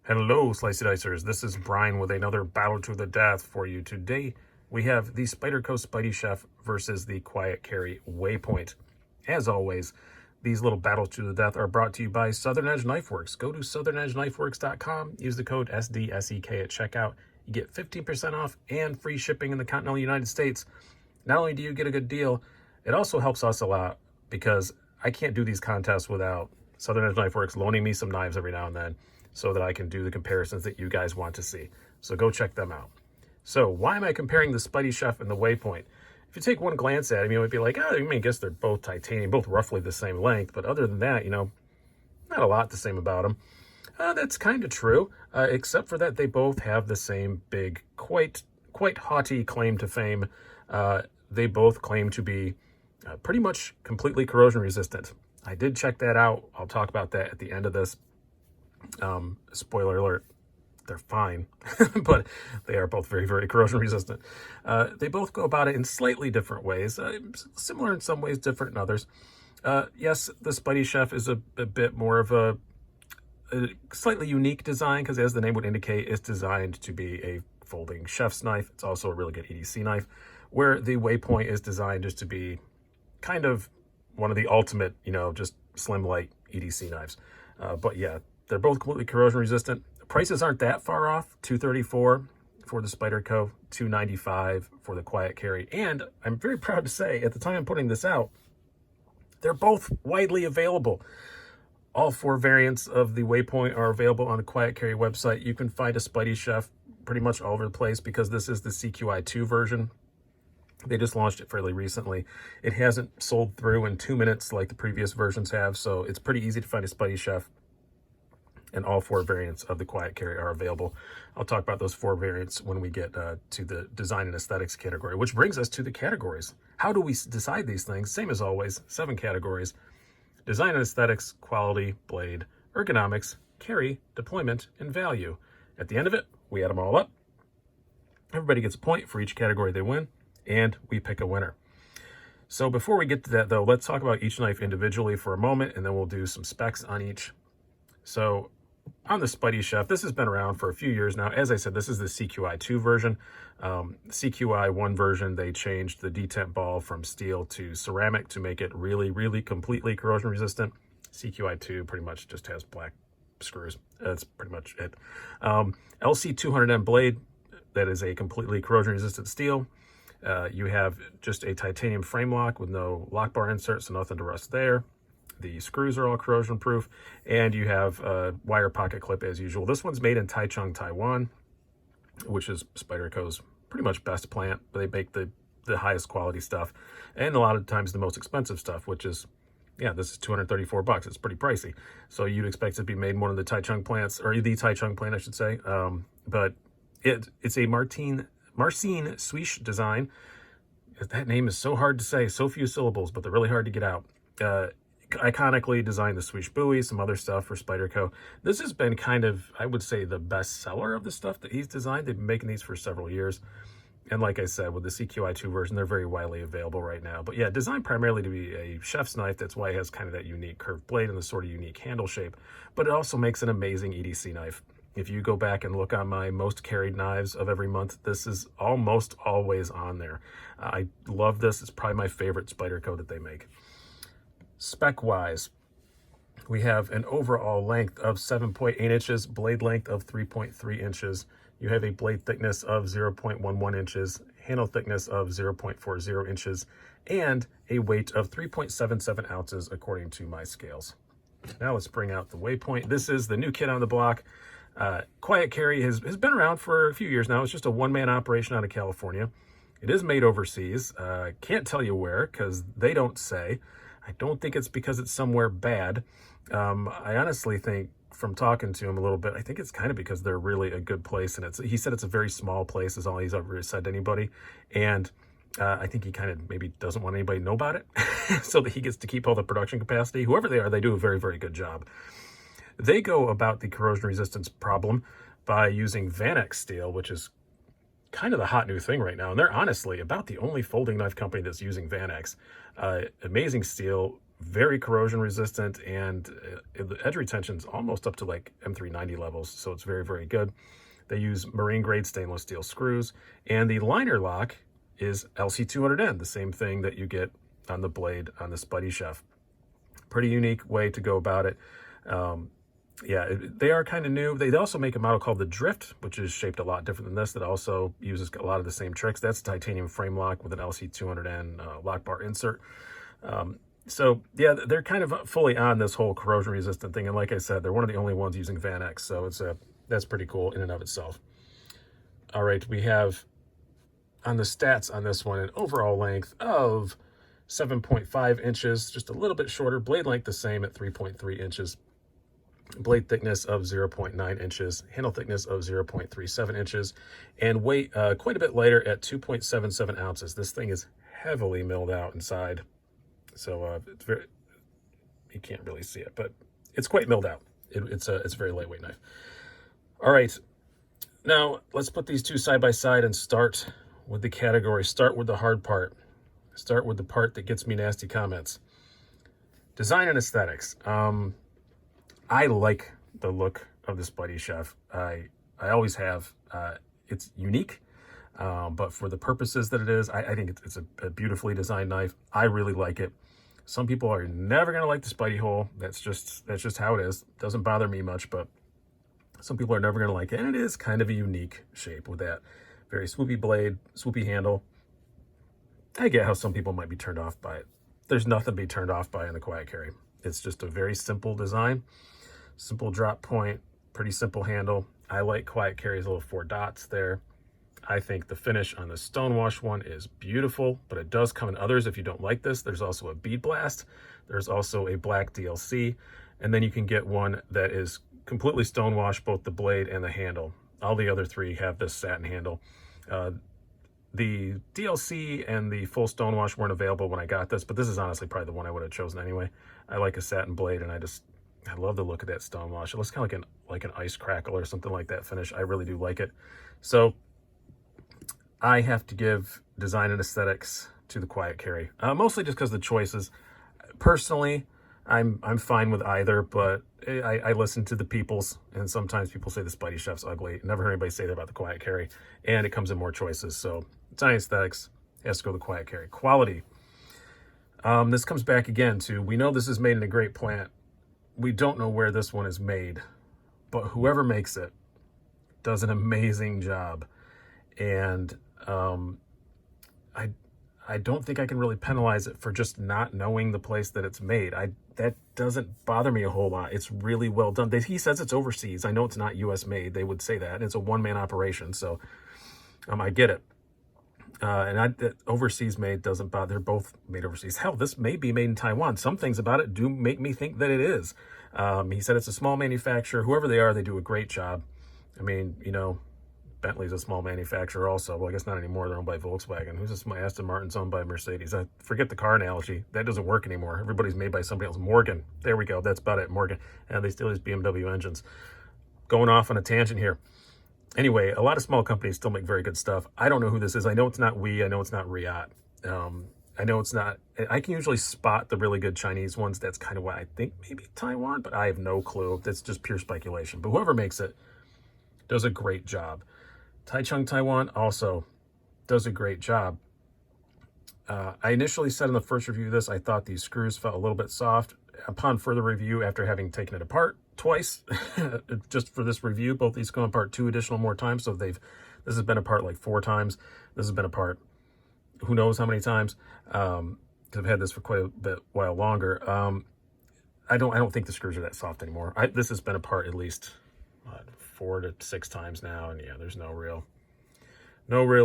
Hello, Slicey Dicers. This is Brian with another battle to the death for you. Today, we have the Spyderco Spydiechef versus the Quiet Carry Waypoint. As always, these little battles to the death are brought to you by Southern Edge Knife Works. Go to southernedgeknifeworks.com, use the code SDSEK at checkout. You get 15% off and free shipping in the continental United States. Not only do you get a good deal, it also helps us a lot because I can't do these contests without Southern Edge Knife Works loaning me some knives every now and then, so that I can do the comparisons that you guys want to see. So go check them out. So why am I comparing the Spydiechef and the Waypoint? If you take one glance at them, you might be like, oh, I guess they're both titanium, both roughly the same length. But other than that, not a lot the same about them. That's kind of true, except for that they both have the same big, quite haughty claim to fame. They both claim to be pretty much completely corrosion resistant. I did check that out. I'll talk about that at the end of this. Spoiler alert, they're fine, but they are both very, very corrosion resistant. They both go about it in slightly different ways, similar in some ways, different in others. Yes, the Spydiechef is a bit more of a slightly unique design because, as the name would indicate, it's designed to be a folding chef's knife. It's also a really good EDC knife, where the Waypoint is designed just to be kind of one of the ultimate, just slim, light EDC knives. But yeah, they're both completely corrosion resistant. Prices aren't that far off. $234 for the Spyderco, $295 for the Quiet Carry. And I'm very proud to say, at the time I'm putting this out, they're both widely available. All four variants of the Waypoint are available on the Quiet Carry website. You can find a Spydiechef pretty much all over the place because this is the CQI2 version. They just launched it fairly recently. It hasn't sold through in 2 minutes like the previous versions have, so it's pretty easy to find a Spydiechef. And all four variants of the Quiet Carry are available. I'll talk about those four variants when we get to the design and aesthetics category, which brings us to the categories. How do we decide these things? Same as always, 7 categories: design and aesthetics, quality, blade, ergonomics, carry, deployment, and value. At the end of it, we add them all up. Everybody gets a point for each category they win, and we pick a winner. So before we get to that, though, let's talk about each knife individually for a moment, and then we'll do some specs on each. So on the Spydiechef, this has been around for a few years now. As I said, this is the CQI2 version. CQI1 version, they changed the detent ball from steel to ceramic to make it really, really completely corrosion resistant. CQI2 pretty much just has black screws. That's pretty much it. LC200M blade, that is a completely corrosion resistant steel. You have just a titanium frame lock with no lock bar insert, so nothing to rust there. The screws are all corrosion proof, and you have a wire pocket clip as usual. This one's made in Taichung, Taiwan, which is Spyderco's pretty much best plant. They make the highest quality stuff, and a lot of times the most expensive stuff, which is, yeah, this is $234. It's pretty pricey. So you'd expect it to be made in one of the Taichung plants, or the Taichung plant, I should say. But it's a Marcin Swish design. That name is so hard to say, so few syllables, but they're really hard to get out. Iconically designed the Swish buoy, some other stuff for Spyderco. This has been kind of, I would say, the best seller of the stuff that he's designed. They've been making these for several years. And like I said, with the CQI2 version, they're very widely available right now. But yeah, designed primarily to be a chef's knife. That's why it has kind of that unique curved blade and the sort of unique handle shape. But it also makes an amazing EDC knife. If you go back and look on my most carried knives of every month, this is almost always on there. I love this. It's probably my favorite Spyderco that they make. Spec-wise, we have an overall length of 7.8 inches, blade length of 3.3 inches. You have a blade thickness of 0.11 inches, handle thickness of 0.40 inches, and a weight of 3.77 ounces according to my scales. Now let's bring out the Waypoint. This is the new kid on the block. Quiet Carry has been around for a few years now. It's just a one-man operation out of California. It is made overseas. Can't tell you where because they don't say. I don't think it's because it's somewhere bad. I honestly think, from talking to him a little bit, I think it's kind of because they're really a good place. And he said it's a very small place, is all he's ever said to anybody. And I think he kind of maybe doesn't want anybody to know about it so that he gets to keep all the production capacity. Whoever they are, they do a very, very good job. They go about the corrosion resistance problem by using Vanex steel, which is kind of the hot new thing right now. And they're honestly about the only folding knife company that's using Vanex. Amazing steel, very corrosion resistant, and the edge retention is almost up to like M390 levels, so it's very, very good. They use marine grade stainless steel screws, and the liner lock is LC200N, the same thing that you get on the blade on the Spydiechef. Pretty unique way to go about it. Yeah, they are kind of new. They also make a model called the Drift, which is shaped a lot different than this, that also uses a lot of the same tricks. That's a titanium frame lock with an LC200N lock bar insert. So yeah, they're kind of fully on this whole corrosion resistant thing. And like I said, they're one of the only ones using Van X. So that's pretty cool in and of itself. All right, we have on the stats on this one an overall length of 7.5 inches, just a little bit shorter. Blade length the same at 3.3 inches. Blade thickness of 0.9 inches, handle thickness of 0.37 inches, and weight quite a bit lighter at 2.77 ounces. This thing is heavily milled out inside, so it's very, you can't really see it, but it's quite milled out. It's a very lightweight knife. All right, now let's put these two side by side and start with the category. Start with the hard part. Start with the part that gets me nasty comments. Design and aesthetics. I like the look of the Spydiechef. I always have. It's unique, but for the purposes that it is, I think it's a beautifully designed knife. I really like it. Some people are never going to like the Spidey hole. That's just how it is. Doesn't bother me much, but some people are never going to like it. And it is kind of a unique shape with that very swoopy blade, swoopy handle. I get how some people might be turned off by it. There's nothing to be turned off by in the Quiet Carry. It's just a very simple design. Simple drop point, pretty simple handle. I like Quiet Carry's little 4 dots there. I think the finish on the Stonewash one is beautiful, but it does come in others if you don't like this. There's also a bead blast. There's also a black DLC. And then you can get one that is completely Stonewash, both the blade and the handle. All the other 3 have this satin handle. The DLC and the full Stonewash weren't available when I got this, but this is honestly probably the one I would have chosen anyway. I like a satin blade, and I love the look of that Stonewash. It looks kind of like an ice crackle or something like that finish. I really do like it. So I have to give design and aesthetics to the Quiet Carry, mostly just because the choices. Personally, I'm fine with either, but I listen to the peoples, and sometimes people say the Spydiechef's ugly. Never heard anybody say that about the Quiet Carry, and it comes in more choices. So design aesthetics has to go to the Quiet Carry. Quality. This comes back again to, we know this is made in a great plant. We don't know where this one is made, but whoever makes it does an amazing job. And I don't think I can really penalize it for just not knowing the place that it's made. That doesn't bother me a whole lot. It's really well done. He says it's overseas. I know it's not U.S. made. They would say that. It's a one-man operation, so I get it. And overseas made doesn't bother. They're both made overseas. Hell, this may be made in Taiwan. Some things about it do make me think that it is. He said it's a small manufacturer. Whoever they are, they do a great job. I mean, you know, Bentley's a small manufacturer also. Well, I guess not anymore. They're owned by Volkswagen. Who's this? Aston Martin's owned by Mercedes. I forget the car analogy. That doesn't work anymore. Everybody's made by somebody else. Morgan. There we go. That's about it. Morgan. And they still use BMW engines. Going off on a tangent here. Anyway, a lot of small companies still make very good stuff. I don't know who this is. I know it's not I know it's not Riot. I know it's not. I can usually spot the really good Chinese ones. That's kind of why I think maybe Taiwan, but I have no clue. That's just pure speculation. But whoever makes it does a great job. Taichung Taiwan also does a great job. I initially said in the first review of this, I thought these screws felt a little bit soft. Upon further review, after having taken it apart twice, just for this review, both these come apart 2 additional more times. So this has been apart like 4 times. This has been apart who knows how many times. Because I've had this for quite a while longer. I don't think the screws are that soft anymore. This has been apart at least 4 to 6 times now, and yeah, there's no real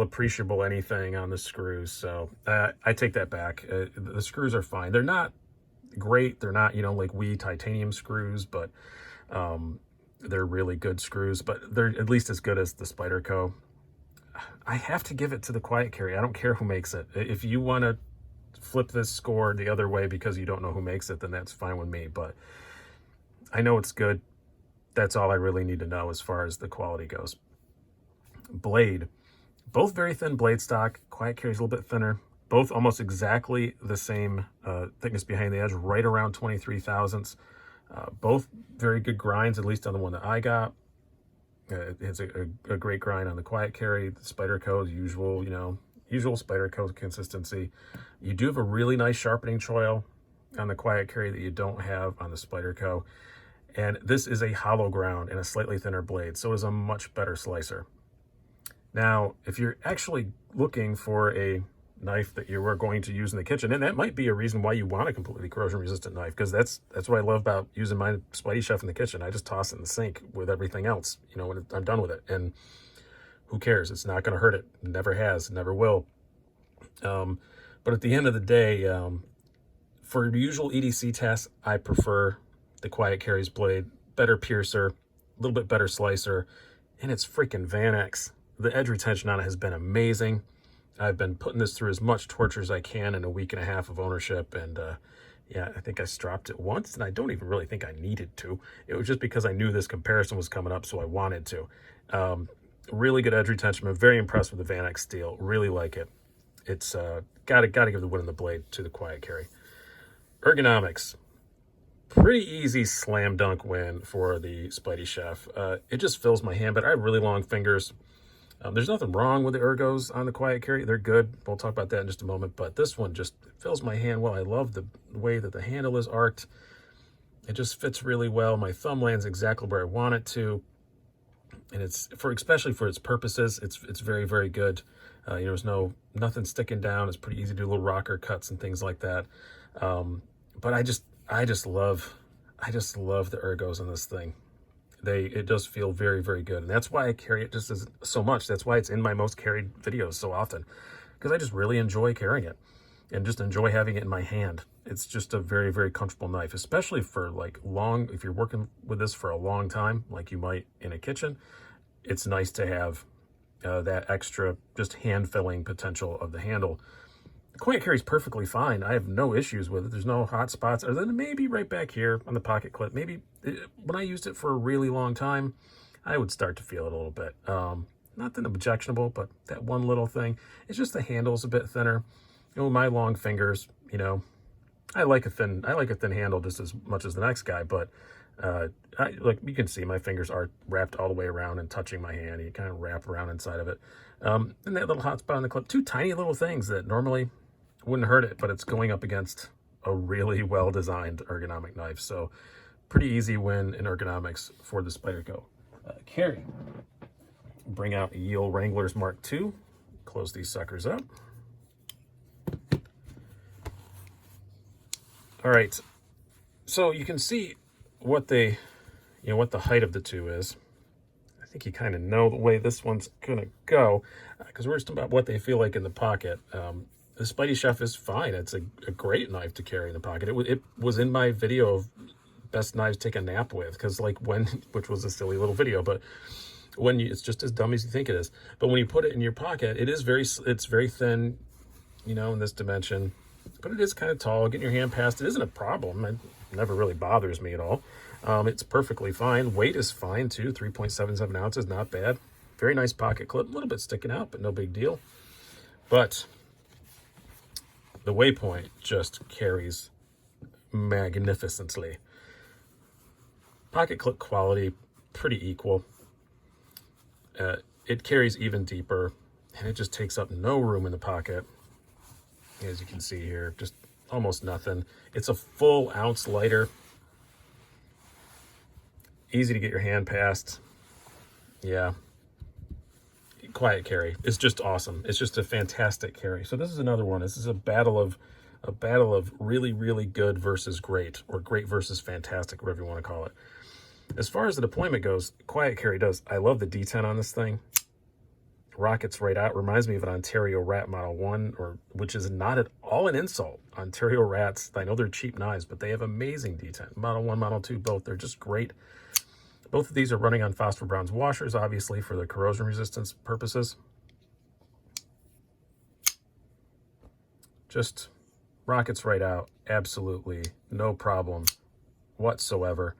appreciable anything on the screws. So I take that back. The screws are fine. They're not great. They're not, like titanium screws, but they're really good screws. But they're at least as good as the Spyderco. I have to give it to the Quiet Carry. I don't care who makes it. If you want to flip this score the other way because you don't know who makes it, then that's fine with me. But I know it's good. That's all I really need to know as far as the quality goes. Blade. Both very thin blade stock. Quiet Carry's a little bit thinner. Both almost exactly the same thickness behind the edge, right around 23 thousandths. Both very good grinds, at least on the one that I got. It's a great grind on the Quiet Carry. The Spyderco, usual, usual Spyderco consistency. You do have a really nice sharpening choil on the Quiet Carry that you don't have on the Spyderco. And this is a hollow ground and a slightly thinner blade, so it is a much better slicer. Now, if you're actually looking for a knife that you are going to use in the kitchen, and that might be a reason why you want a completely corrosion resistant knife, because that's what I love about using my Spydiechef in the kitchen. I just toss it in the sink with everything else, when I'm done with it, and who cares? It's not going to hurt it. Never has, never will. But at the end of the day, for usual EDC tests, I prefer the Quiet Carry's blade. Better piercer, a little bit better slicer, and it's freaking Van-X. The edge retention on it has been amazing. I've been putting this through as much torture as I can in a week and a half of ownership, and yeah, I think I stropped it once, and I don't even really think I needed to. It was just because I knew this comparison was coming up, so I wanted to. Really good edge retention. I'm very impressed with the Van-X steel. Really like it. It's gotta give the win on the blade to the Quiet Carry. Ergonomics. Pretty easy slam dunk win for the Spydiechef. It just fills my hand, but I have really long fingers. There's nothing wrong with the ergos on the Quiet Carry. They're good. We'll talk about that in just a moment. But this one just fills my hand well. I love the way that the handle is arced. It just fits really well. My thumb lands exactly where I want it to. And it's especially for its purposes, it's very, very good. There's nothing sticking down. It's pretty easy to do little rocker cuts and things like that. But I just love the ergos on this thing. It does feel very, very good. And that's why I carry it just so much. That's why it's in my most carried videos so often, because I just really enjoy carrying it and just enjoy having it in my hand. It's just a very, very comfortable knife, especially for if you're working with this for a long time, like you might in a kitchen. It's nice to have that extra just hand filling potential of the handle. The Quiet Carry is perfectly fine. I have no issues with it. There's no hot spots, other than maybe right back here on the pocket clip. Maybe when I used it for a really long time, I would start to feel it a little bit. Nothing objectionable, but that one little thing. It's just the handle's a bit thinner. My long fingers, I like a thin handle just as much as the next guy, but you can see my fingers are wrapped all the way around and touching my hand. You kind of wrap around inside of it. And that little hot spot on the clip, two tiny little things that normally wouldn't hurt it, but it's going up against a really well-designed ergonomic knife. So pretty easy win in ergonomics for the Spyderco. Carry. Bring out Yale Wranglers Mark II. Close these suckers up. All right. So you can see what the height of the two is. I think you kind of know the way this one's gonna go, because we're just about what they feel like in the pocket. The Spydiechef is fine. It's a great knife to carry in the pocket. It was in my video of best knives to take a nap with, because which was a silly little video, but it's just as dumb as you think it is. But when you put it in your pocket, it's very thin, in this dimension, but it is kind of tall. Getting your hand past it isn't a problem. It never really bothers me at all. It's perfectly fine. Weight is fine too. 3.77 ounces, not bad. Very nice pocket clip. A little bit sticking out, but no big deal. But the Waypoint just carries magnificently. Pocket clip quality, pretty equal. It carries even deeper, and it just takes up no room in the pocket. As you can see here, just almost nothing. It's a full ounce lighter. Easy to get your hand past. Yeah. Quiet Carry is just awesome. It's just a fantastic carry. So this is another one. This is a battle of really, really good versus great, or great versus fantastic, whatever you want to call it. As far as the deployment goes, Quiet Carry does. I love the D10 on this thing. Rockets right out. Reminds me of an Ontario Rat Model 1, which is not at all an insult. Ontario Rats, I know they're cheap knives, but they have amazing D10. Model 1, Model 2, both. They're just great. Both of these are running on phosphor bronze washers, obviously, for the corrosion resistance purposes. Just rockets right out. Absolutely no problem whatsoever.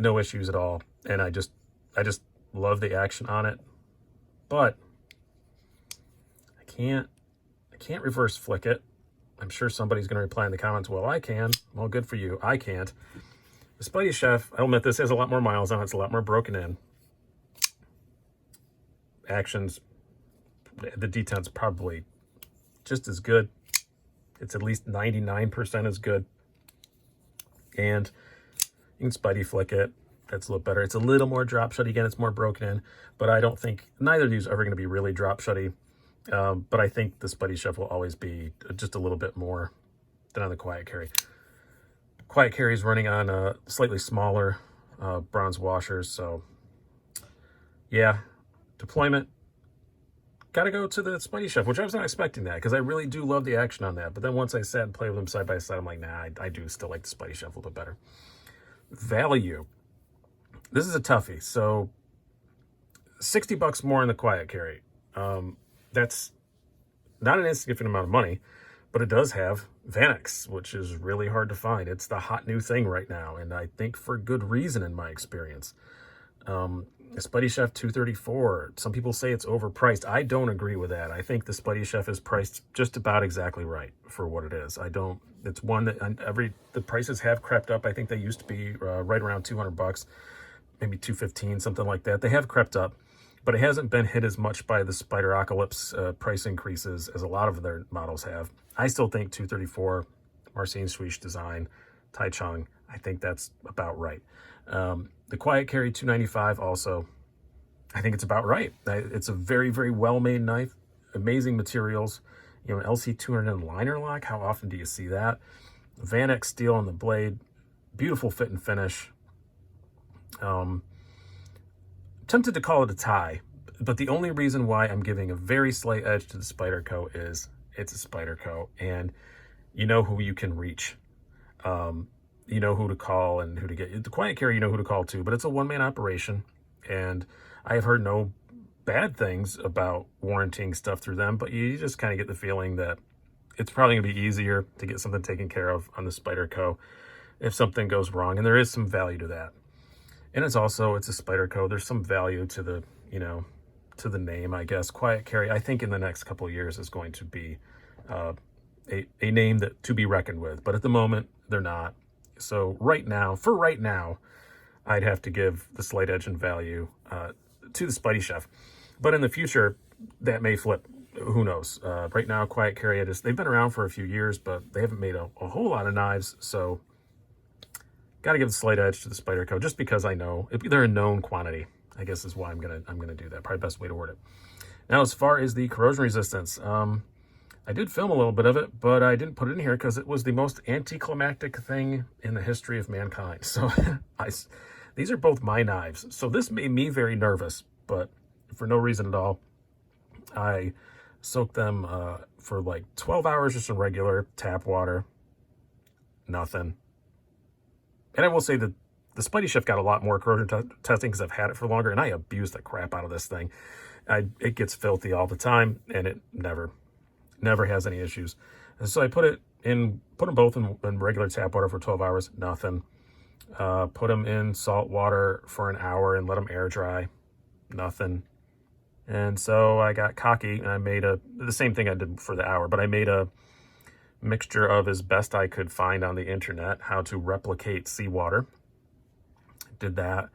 No issues at all. And I just love the action on it. But I can't can't reverse flick it. I'm sure somebody's going to reply in the comments, well, I can. Well, good for you. I can't. The Spydiechef, I'll admit this has a lot more miles on it. It's a lot more broken in. Actions, the detent's probably just as good. It's at least 99% as good. And you can Spidey flick it. That's a little better. It's a little more drop shot. Again, it's more broken in. But I don't think, neither of these are ever going to be really drop shutty. But I think the Spydiechef will always be just a little bit more than on the Quiet Carry. Quiet Carry is running on slightly smaller bronze washers. So, yeah, deployment. Got to go to the Spydiechef, which I was not expecting that because I really do love the action on that. But then once I sat and played with them side by side, I'm like, nah, I do still like the Spydiechef a little bit better. Value. This is a toughie. So, $60 more in the Quiet Carry. That's not an insignificant amount of money, but it does have Vanix, which is really hard to find. It's the hot new thing right now, and I think for good reason in my experience. Spydiechef 234, some people say it's overpriced. I don't agree with that. I think the Spydiechef is priced just about exactly right for what it is. It's one that the prices have crept up. I think they used to be right around $200, maybe $215, something like that. They have crept up. But it hasn't been hit as much by the Spyderocalypse price increases as a lot of their models have. I still think 234, Marcin Swish design, Tai Chung, I think that's about right. The Quiet Carry 295 also, I think it's about right. It's a very, very well-made knife, amazing materials. You know, an LC200 liner lock, how often do you see that? Vanix steel on the blade, beautiful fit and finish. Tempted to call it a tie, but the only reason why I'm giving a very slight edge to the Spyderco is it's a Spyderco, and you know who you can reach. You know who to call and who to get. The Quiet Carry, you know who to call too, but it's a one-man operation, and I have heard no bad things about warranting stuff through them, but you just kind of get the feeling that it's probably going to be easier to get something taken care of on the Spyderco if something goes wrong, and there is some value to that. And it's a Spyderco. There's some value to the, to the name, I guess. Quiet Carry, I think in the next couple of years is going to be a name that to be reckoned with. But at the moment, they're not. So right now, I'd have to give the slight edge in value to the Spydiechef. But in the future, that may flip. Who knows? Right now, Quiet Carry, they've been around for a few years, but they haven't made a whole lot of knives. So got to give a slight edge to the Spyderco just because I know they're a known quantity, I guess is why I'm gonna do that. Probably best way to word it. Now, as far as the Corrosion Resistance, I did film a little bit of it, but I didn't put it in here because it was the most anticlimactic thing in the history of mankind. So these are both my knives. So this made me very nervous, but for no reason at all. I soaked them for like 12 hours just in regular tap water. Nothing. And I will say that the Spydiechef got a lot more corrosion testing because I've had it for longer, and I abuse the crap out of this thing. It gets filthy all the time, and it never has any issues. And so I put them both in regular tap water for 12 hours, nothing. Put them in salt water for an hour and let them air dry, nothing. And so I got cocky, and I made the same thing I did for the hour, but I made a mixture of, as best I could find on the internet, how to replicate seawater. Did that.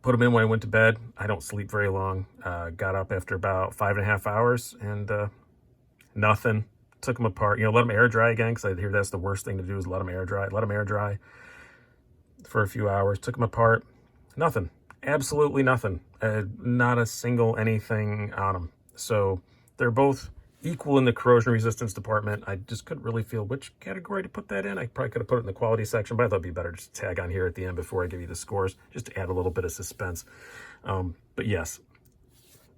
Put them in when I went to bed. I don't sleep very long. Got up after about 5.5 hours and nothing. Took them apart. Let them air dry again because I hear that's the worst thing to do is let them air dry. Let them air dry for a few hours. Took them apart. Nothing. Absolutely nothing. Not a single anything on them. So they're both equal in the corrosion resistance department. I just couldn't really feel which category to put that in. I probably could have put it in the quality section, but I thought it'd be better just to tag on here at the end before I give you the scores, just to add a little bit of suspense. But yes,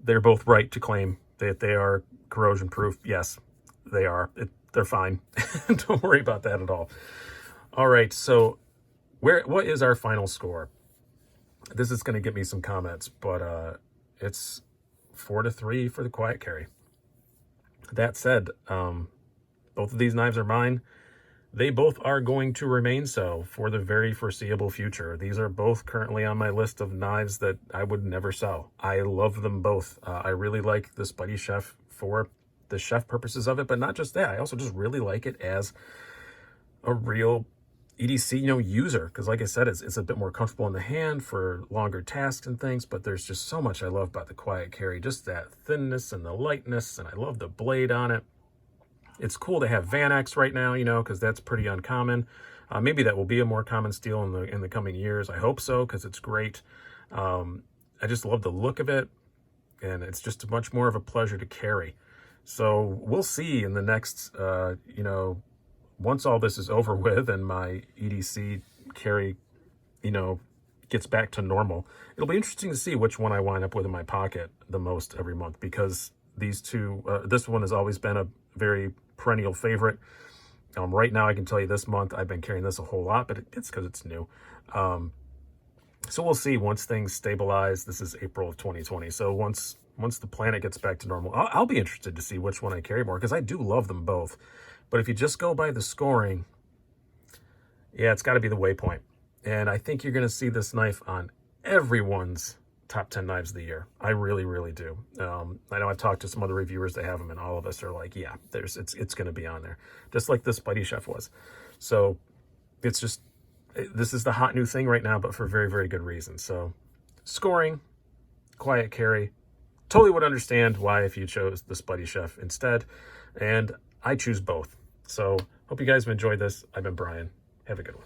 they're both right to claim that they are corrosion proof. Yes, they are. They're fine. Don't worry about that at all. All right, so what is our final score? This is going to get me some comments, but it's 4-3 for the Quiet Carry. That said, both of these knives are mine. They both are going to remain so for the very foreseeable future. These are both currently on my list of knives that I would never sell. I love them both. I really like the Spydiechef for the chef purposes of it, but not just that. I also just really like it as a real EDC, user, because like I said, it's a bit more comfortable in the hand for longer tasks and things, but there's just so much I love about the Quiet Carry, just that thinness and the lightness, and I love the blade on it. It's cool to have Van-X right now, because that's pretty uncommon. Maybe that will be a more common steel in the coming years. I hope so, because it's great. I just love the look of it, and it's just much more of a pleasure to carry. So we'll see in the next, once all this is over with and my EDC carry, gets back to normal, it'll be interesting to see which one I wind up with in my pocket the most every month, because these two, this one has always been a very perennial favorite. Right now, I can tell you this month I've been carrying this a whole lot, but it's because it's new. So we'll see once things stabilize. This is April of 2020. So once the planet gets back to normal, I'll be interested to see which one I carry more, because I do love them both. But if you just go by the scoring, yeah, it's got to be the Waypoint. And I think you're going to see this knife on everyone's top 10 knives of the year. I really, really do. I know I've talked to some other reviewers that have them, and all of us are like, yeah, it's going to be on there, just like this Spydiechef was. So it's just, this is the hot new thing right now, but for very, very good reason. So scoring, Quiet Carry, totally would understand why if you chose the Spydiechef instead, and I choose both. So hope you guys have enjoyed this. I've been Brian. Have a good one.